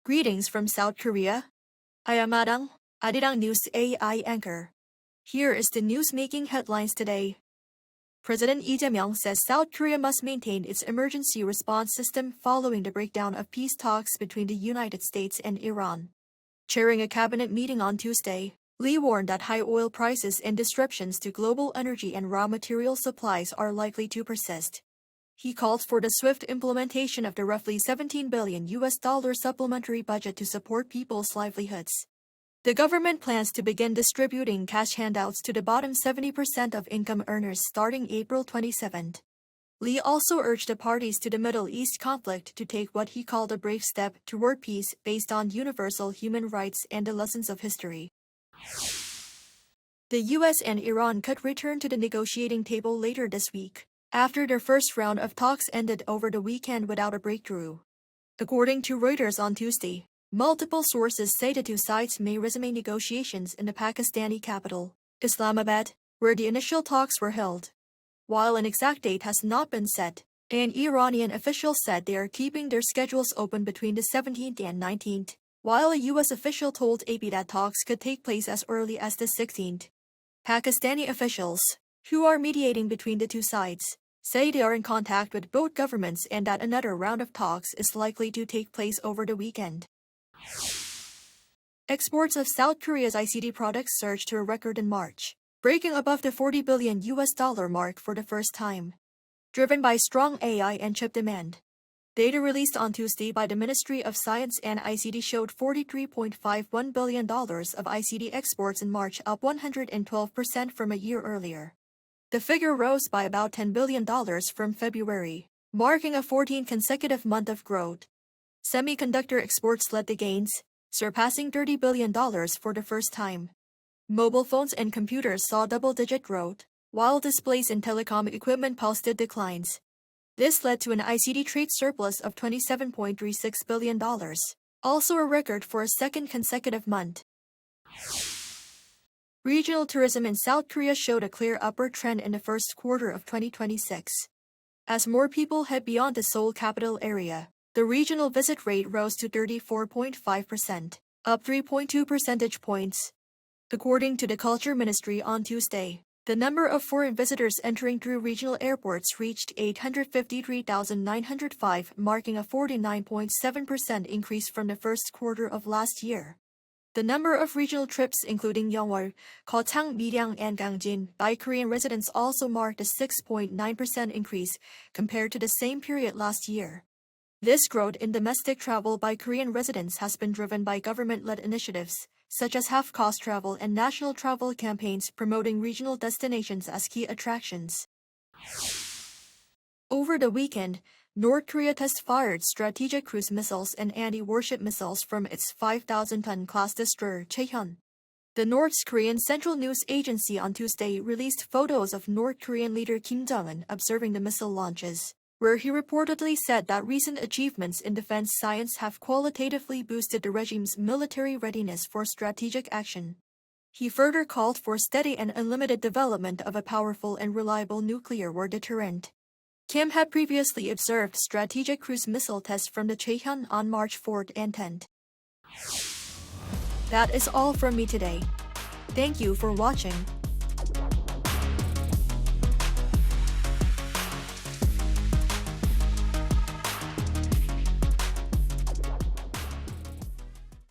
Greetings from South Korea. I am Arirang News AI anchor. Here is the news making headlines today. President Lee Jae-myung says South Korea must maintain its emergency response system following the breakdown of peace talks between the United States and Iran. Chairing a cabinet meeting on Tuesday, Lee warned that high oil prices and disruptions to global energy and raw material supplies are likely to persist. He called for the swift implementation of the roughly $17 billion supplementary budget to support people's livelihoods. The government plans to begin distributing cash handouts to the bottom 70% of income earners starting April 27. Lee also urged the parties to the Middle East conflict to take what he called a brave step toward peace based on universal human rights and the lessons of history. The U.S. and Iran could return to the negotiating table later this week, after their first round of talks ended over the weekend without a breakthrough. According to Reuters on Tuesday, multiple sources say the two sides may resume negotiations in the Pakistani capital, Islamabad, where the initial talks were held. While an exact date has not been set, an Iranian official said they are keeping their schedules open between the 17th and 19th, while a U.S. official told AP that talks could take place as early as the 16th. Pakistani officials, who are mediating between the two sides, say they are in contact with both governments and that another round of talks is likely to take place over the weekend. Exports of South Korea's ICT products surged to a record in March, breaking above the $40 billion mark for the first time, driven by strong AI and chip demand. Data released on Tuesday by the Ministry of Science and ICT showed $43.51 billion of ICT exports in March, up 112% from a year earlier. The figure rose by about $10 billion from February, marking a 14th consecutive month of growth. Semiconductor exports led the gains, surpassing $30 billion for the first time. Mobile phones and computers saw double-digit growth, while displays and telecom equipment posted declines. This led to an ICT trade surplus of $27.36 billion, also a record for a second consecutive month. Regional tourism in South Korea showed a clear upward trend in the first quarter of 2026. As more people head beyond the Seoul capital area, the regional visit rate rose to 34.5%, up 3.2 percentage points. According to the Culture Ministry on Tuesday, the number of foreign visitors entering through regional airports reached 853,905, marking a 49.7% increase from the first quarter of last year. The number of regional trips including Yeongwol, Gochang, Miryang, and Gangjin by Korean residents also marked a 6.9% increase compared to the same period last year. This growth in domestic travel by Korean residents has been driven by government-led initiatives, such as half-cost travel and national travel campaigns promoting regional destinations as key attractions. Over the weekend, North Korea test-fired strategic cruise missiles and anti-warship missiles from its 5,000-ton class destroyer Choe Hyon. The North Korean Central News Agency on Tuesday released photos of North Korean leader Kim Jong-un observing the missile launches, where he reportedly said that recent achievements in defense science have qualitatively boosted the regime's military readiness for strategic action. He further called for steady and unlimited development of a powerful and reliable nuclear war deterrent. Kim had previously observed strategic cruise missile tests from the Choe Hyon on March 4 and 10. That is all from me today. Thank you for watching.